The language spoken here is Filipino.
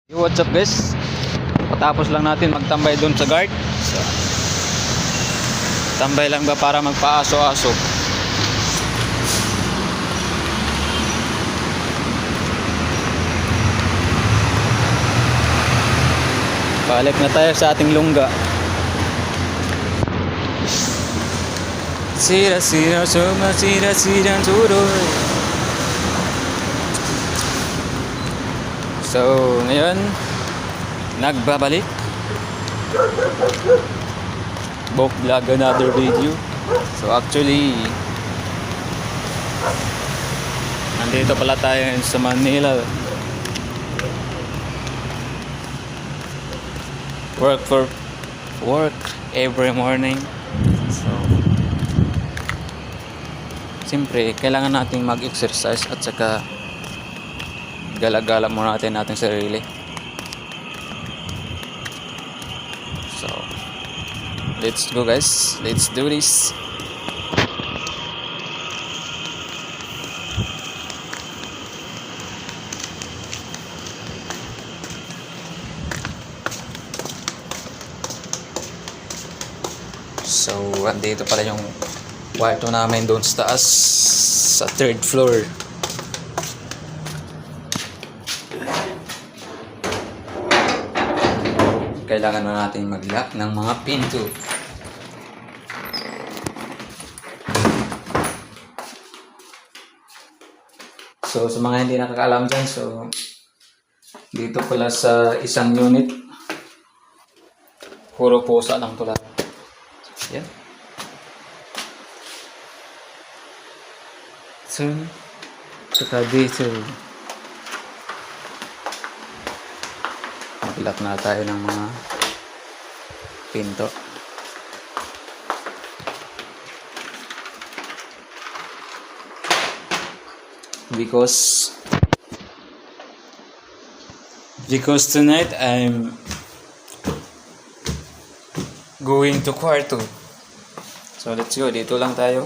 Yo, what's up guys? Patapos lang natin magtambay doon sa guard. So, tambay lang ba para magpaaso-aso? Balik na tayo sa ating lungga. Sira-sira suma, sira-sira tuloy. So, ngayon nagbabalik Bok vlog another video. So actually nandito pala tayo sa Manila. Work every morning. So siyempre kailangan nating mag-exercise at saka gala-gala muna natin ating sarili. So let's go guys, let's do this. So andito pala yung kwarto namin doon sa taas, sa 3rd floor. Kailangan na natin mag-lock ng mga pinto. So sa mga hindi nakakaalam dyan, so dito pala sa isang unit puro pusa lang pala. Yan. So saka dito mag-lock na tayo ng mga pinto. Because tonight I'm going to kwarto. So let's go, dito lang tayo.